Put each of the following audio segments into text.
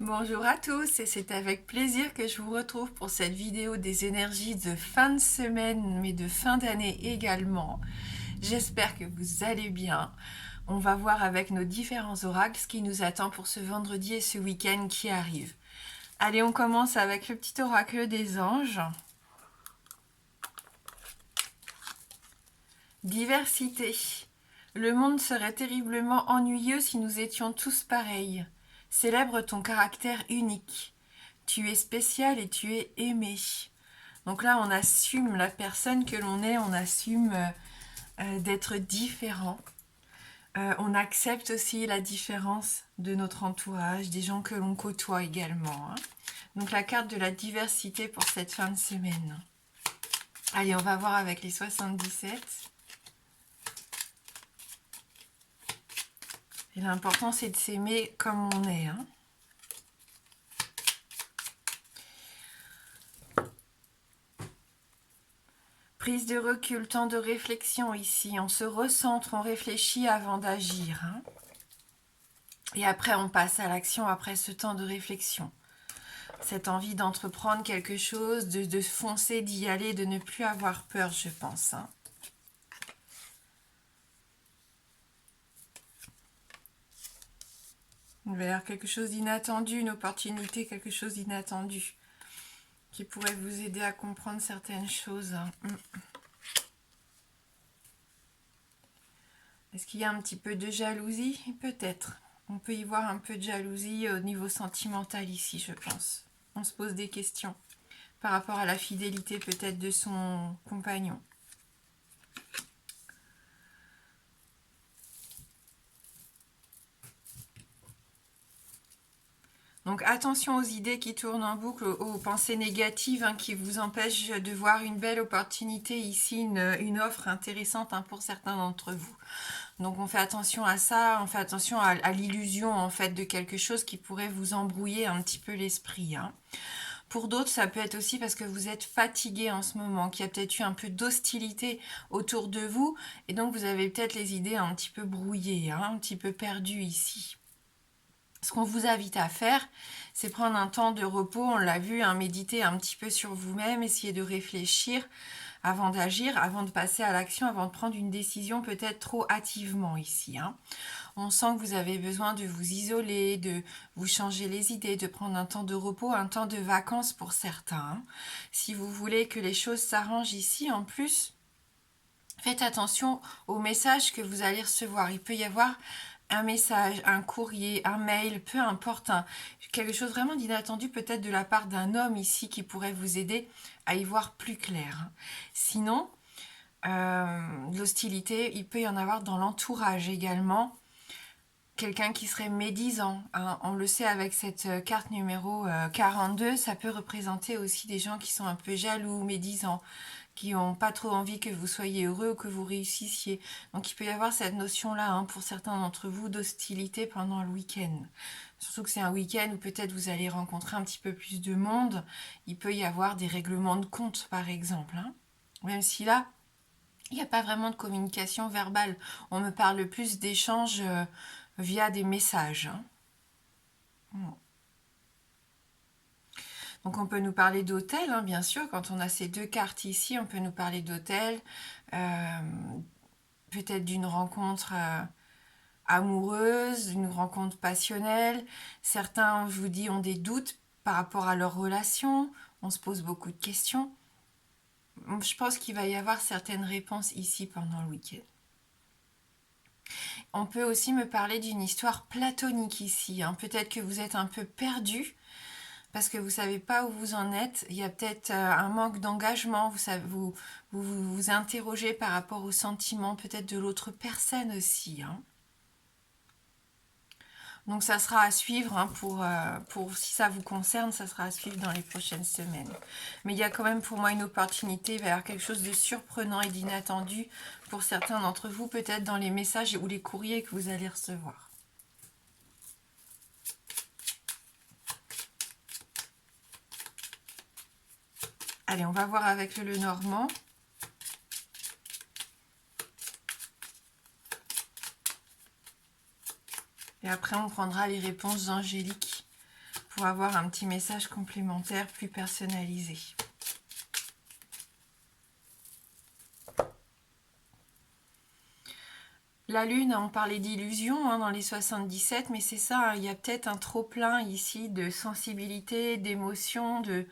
Bonjour à tous et c'est avec plaisir que je vous retrouve pour cette vidéo des énergies de fin de semaine mais de fin d'année également. J'espère que vous allez bien. On va voir avec nos différents oracles ce qui nous attend pour ce vendredi et ce week-end qui arrive. Allez, on commence avec le petit oracle des anges. Diversité. Le monde serait terriblement ennuyeux si nous étions tous pareils. Célèbre ton caractère unique. Tu es spécial et tu es aimé. Donc là, on assume la personne que l'on est, on assume d'être différent. On accepte aussi la différence de notre entourage, des gens que l'on côtoie également. Donc la carte de la diversité pour cette fin de semaine. Allez, on va voir avec les 77. Et l'important, c'est de s'aimer comme on est. Prise de recul, temps de réflexion ici. On se recentre, on réfléchit avant d'agir. Et après, on passe à l'action après ce temps de réflexion. Cette envie d'entreprendre quelque chose, de foncer, d'y aller, de ne plus avoir peur, je pense. Vers quelque chose d'inattendu, une opportunité, quelque chose d'inattendu qui pourrait vous aider à comprendre certaines choses. Est-ce qu'il y a un petit peu de jalousie? Peut-être. On peut y voir un peu de jalousie au niveau sentimental ici, je pense. On se pose des questions par rapport à la fidélité peut-être de son compagnon. Donc attention aux idées qui tournent en boucle, aux pensées négatives qui vous empêchent de voir une belle opportunité ici, une offre intéressante pour certains d'entre vous. Donc on fait attention à ça, on fait attention à l'illusion en fait de quelque chose qui pourrait vous embrouiller un petit peu l'esprit. Pour d'autres, ça peut être aussi parce que vous êtes fatigué en ce moment, qu'il y a peut-être eu un peu d'hostilité autour de vous, et donc vous avez peut-être les idées un petit peu brouillées, un petit peu perdues ici. Ce qu'on vous invite à faire, c'est prendre un temps de repos, on l'a vu, méditer un petit peu sur vous-même, essayer de réfléchir avant d'agir, avant de passer à l'action, avant de prendre une décision peut-être trop hâtivement ici. On sent que vous avez besoin de vous isoler, de vous changer les idées, de prendre un temps de repos, un temps de vacances pour certains. Si vous voulez que les choses s'arrangent ici, en plus, faites attention aux messages que vous allez recevoir. Il peut y avoir un message, un courrier, un mail, peu importe, quelque chose vraiment d'inattendu peut-être de la part d'un homme ici qui pourrait vous aider à y voir plus clair. Sinon, l'hostilité, il peut y en avoir dans l'entourage également. Quelqu'un qui serait médisant, on le sait avec cette carte numéro 42, ça peut représenter aussi des gens qui sont un peu jaloux, médisants, qui n'ont pas trop envie que vous soyez heureux ou que vous réussissiez. Donc il peut y avoir cette notion-là pour certains d'entre vous d'hostilité pendant le week-end. Surtout que c'est un week-end où peut-être vous allez rencontrer un petit peu plus de monde. Il peut y avoir des règlements de compte par exemple. Même si là, il n'y a pas vraiment de communication verbale. On me parle plus d'échanges via des messages. Donc on peut nous parler d'hôtel, bien sûr, quand on a ces deux cartes ici, on peut nous parler d'hôtel, peut-être d'une rencontre amoureuse, d'une rencontre passionnelle. Certains, je vous dis, ont des doutes par rapport à leur relation, on se pose beaucoup de questions. Je pense qu'il va y avoir certaines réponses ici pendant le week-end. On peut aussi me parler d'une histoire platonique ici. Peut-être que vous êtes un peu perdu parce que vous ne savez pas où vous en êtes. Il y a peut-être un manque d'engagement. Vous interrogez par rapport aux sentiments peut-être de l'autre personne aussi. Donc ça sera à suivre pour si ça vous concerne, ça sera à suivre dans les prochaines semaines. Mais il y a quand même pour moi une opportunité vers quelque chose de surprenant et d'inattendu pour certains d'entre vous, peut-être dans les messages ou les courriers que vous allez recevoir. Allez, on va voir avec le Lenormand. Et après, on prendra les réponses angéliques pour avoir un petit message complémentaire plus personnalisé. La lune, on parlait d'illusion dans les 77, mais c'est ça, il y a peut-être un trop-plein ici de sensibilité, d'émotion, de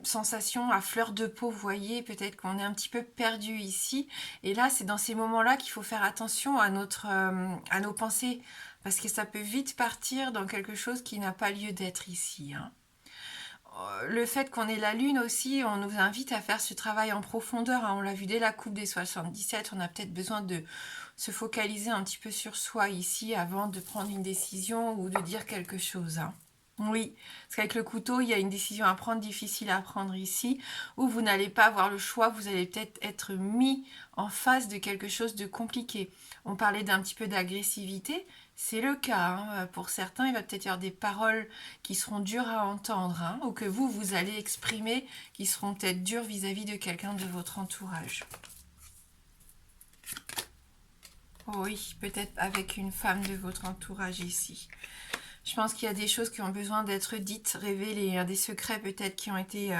sensations à fleur de peau, vous voyez, peut-être qu'on est un petit peu perdu ici. Et là, c'est dans ces moments-là qu'il faut faire attention à nos pensées, parce que ça peut vite partir dans quelque chose qui n'a pas lieu d'être ici. Le fait qu'on ait la lune aussi, on nous invite à faire ce travail en profondeur. On l'a vu dès la coupe des 77, on a peut-être besoin de se focaliser un petit peu sur soi ici avant de prendre une décision ou de dire quelque chose. Oui, parce qu'avec le couteau, il y a une décision à prendre, difficile à prendre ici, où vous n'allez pas avoir le choix, vous allez peut-être être mis en face de quelque chose de compliqué. On parlait d'un petit peu d'agressivité, c'est le cas. Pour certains, il va peut-être y avoir des paroles qui seront dures à entendre, ou que vous allez exprimer, qui seront peut-être dures vis-à-vis de quelqu'un de votre entourage. Oui, peut-être avec une femme de votre entourage ici. Je pense qu'il y a des choses qui ont besoin d'être dites, révélées, des secrets peut-être qui ont été,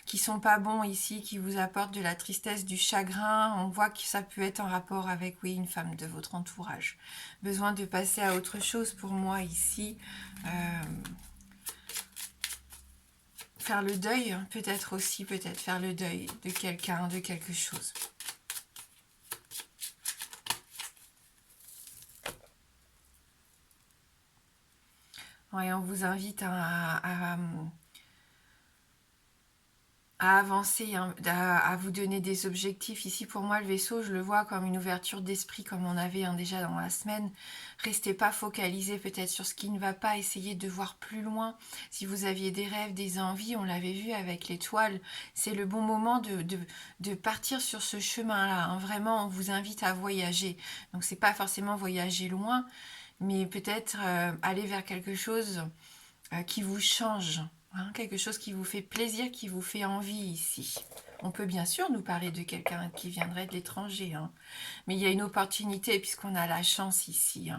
qui sont pas bons ici, qui vous apportent de la tristesse, du chagrin. On voit que ça peut être en rapport avec, oui, une femme de votre entourage. Besoin de passer à autre chose pour moi ici. Faire le deuil, peut-être aussi, peut-être faire le deuil de quelqu'un, de quelque chose. Ouais, on vous invite à avancer, à vous donner des objectifs. Ici, pour moi, le vaisseau, je le vois comme une ouverture d'esprit, comme on avait déjà dans la semaine. Restez pas focalisé peut-être sur ce qui ne va pas, essayez de voir plus loin. Si vous aviez des rêves, des envies, on l'avait vu avec l'étoile, c'est le bon moment de partir sur ce chemin-là. Vraiment, on vous invite à voyager. Donc, c'est pas forcément voyager loin, mais peut-être aller vers quelque chose qui vous change, quelque chose qui vous fait plaisir, qui vous fait envie ici. On peut bien sûr nous parler de quelqu'un qui viendrait de l'étranger, mais il y a une opportunité puisqu'on a la chance ici.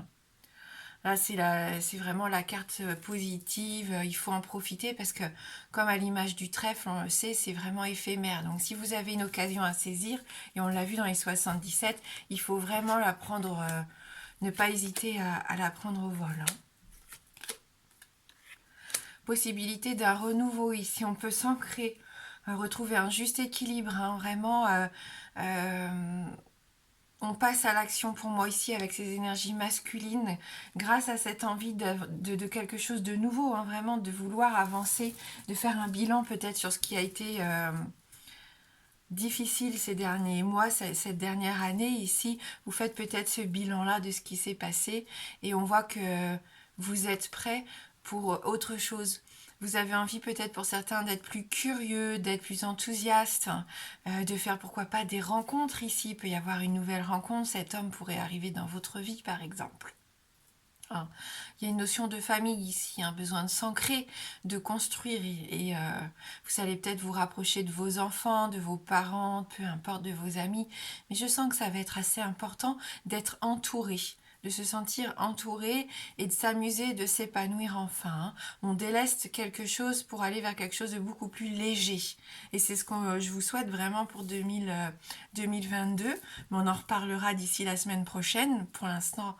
Là, c'est vraiment la carte positive, il faut en profiter parce que, comme à l'image du trèfle, on le sait, c'est vraiment éphémère. Donc, si vous avez une occasion à saisir, et on l'a vu dans les 77, il faut vraiment la prendre, ne pas hésiter à la prendre au vol. Possibilité d'un renouveau ici, on peut s'ancrer, retrouver un juste équilibre, vraiment on passe à l'action pour moi ici avec ces énergies masculines grâce à cette envie de quelque chose de nouveau, vraiment de vouloir avancer, de faire un bilan peut-être sur ce qui a été difficile ces derniers mois, cette dernière année ici. Vous faites peut-être ce bilan-là de ce qui s'est passé et on voit que vous êtes prêts pour autre chose. Vous avez envie peut-être pour certains d'être plus curieux, d'être plus enthousiaste, de faire pourquoi pas des rencontres ici. Il peut y avoir une nouvelle rencontre, cet homme pourrait arriver dans votre vie par exemple. Il y a une notion de famille ici, un besoin de s'ancrer, de construire et vous allez peut-être vous rapprocher de vos enfants, de vos parents, peu importe, de vos amis. Mais je sens que ça va être assez important d'être entouré, de se sentir entouré et de s'amuser, de s'épanouir enfin. On déleste quelque chose pour aller vers quelque chose de beaucoup plus léger. Et c'est ce que je vous souhaite vraiment pour 2022. Mais on en reparlera d'ici la semaine prochaine. Pour l'instant,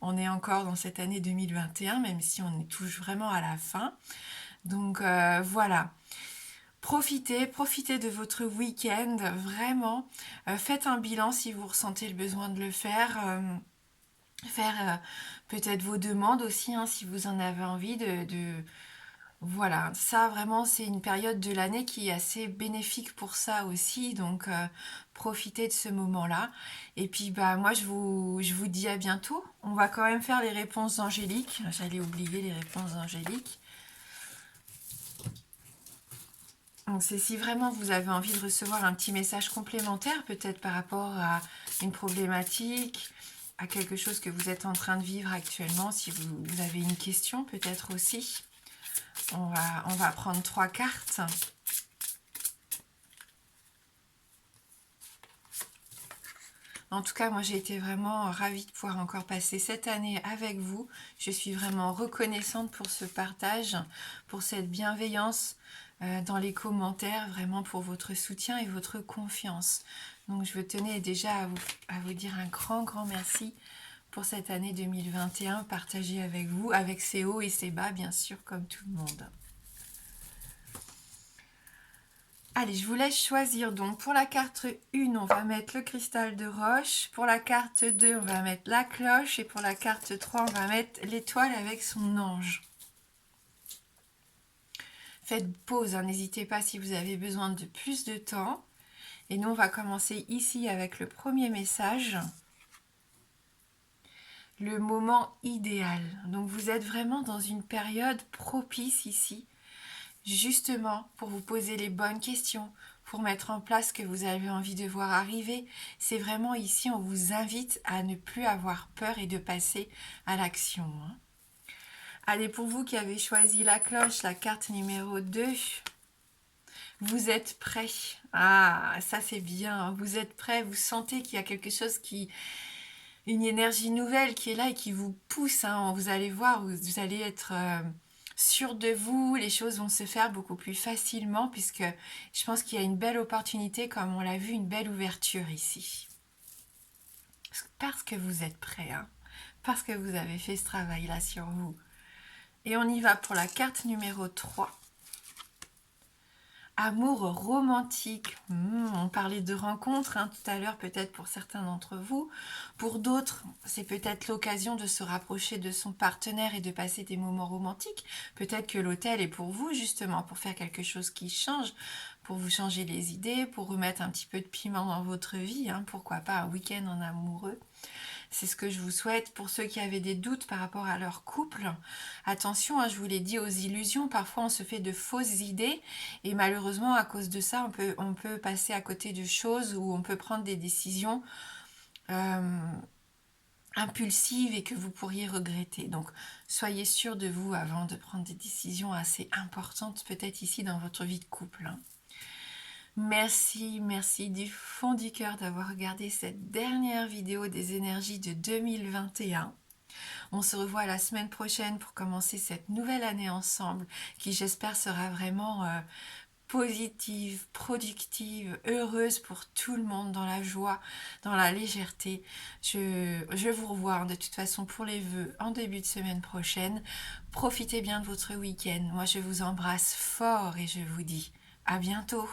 on est encore dans cette année 2021, même si on est touche vraiment à la fin. Donc voilà. Profitez de votre week-end, vraiment. Faites un bilan si vous ressentez le besoin de le faire. Faire peut-être vos demandes aussi, si vous en avez envie Voilà, ça vraiment c'est une période de l'année qui est assez bénéfique pour ça aussi, donc profitez de ce moment-là. Et puis moi je vous dis à bientôt. On va quand même faire les réponses angéliques. J'allais oublier les réponses angéliques. Donc c'est si vraiment vous avez envie de recevoir un petit message complémentaire, peut-être par rapport à une problématique, à quelque chose que vous êtes en train de vivre actuellement, si vous avez une question peut-être aussi. On va prendre 3 cartes. En tout cas, moi j'ai été vraiment ravie de pouvoir encore passer cette année avec vous. Je suis vraiment reconnaissante pour ce partage, pour cette bienveillance dans les commentaires, vraiment pour votre soutien et votre confiance. Donc je tenais déjà à vous dire un grand merci pour cette année 2021 partagée avec vous, avec ses hauts et ses bas bien sûr comme tout le monde. Allez, je vous laisse choisir. Donc, pour la carte 1, on va mettre le cristal de roche. Pour la carte 2, on va mettre la cloche. Et pour la carte 3, on va mettre l'étoile avec son ange. Faites pause, hein, n'hésitez pas si vous avez besoin de plus de temps. Et nous, on va commencer ici avec le premier message. Le moment idéal. Donc, vous êtes vraiment dans une période propice ici, justement pour vous poser les bonnes questions, pour mettre en place ce que vous avez envie de voir arriver. C'est vraiment ici, on vous invite à ne plus avoir peur et de passer à l'action. Allez, pour vous qui avez choisi la cloche, la carte numéro 2, vous êtes prêts. Ah, ça c'est bien, vous êtes prêts, vous sentez qu'il y a quelque chose une énergie nouvelle qui est là et qui vous pousse. Vous allez voir, vous allez être sûr de vous, les choses vont se faire beaucoup plus facilement puisque je pense qu'il y a une belle opportunité, comme on l'a vu, une belle ouverture ici. Parce que vous êtes prêts, parce que vous avez fait ce travail-là sur vous. Et on y va pour la carte numéro 3. Amour romantique. On parlait de rencontres tout à l'heure, peut-être pour certains d'entre vous. Pour d'autres, c'est peut-être l'occasion de se rapprocher de son partenaire et de passer des moments romantiques. Peut-être que l'hôtel est pour vous, justement, pour faire quelque chose qui change, pour vous changer les idées, pour remettre un petit peu de piment dans votre vie. Pourquoi pas un week-end en amoureux. C'est ce que je vous souhaite. Pour ceux qui avaient des doutes par rapport à leur couple, attention, je vous l'ai dit, aux illusions. Parfois, on se fait de fausses idées et malheureusement, à cause de ça, on peut passer à côté de choses ou on peut prendre des décisions impulsives et que vous pourriez regretter. Donc, soyez sûr de vous avant de prendre des décisions assez importantes, peut-être ici dans votre vie de couple. Merci du fond du cœur d'avoir regardé cette dernière vidéo des énergies de 2021. On se revoit la semaine prochaine pour commencer cette nouvelle année ensemble qui, j'espère, sera vraiment positive, productive, heureuse pour tout le monde, dans la joie, dans la légèreté. Je vous revois de toute façon pour les vœux en début de semaine prochaine. Profitez bien de votre week-end. Moi, je vous embrasse fort et je vous dis à bientôt.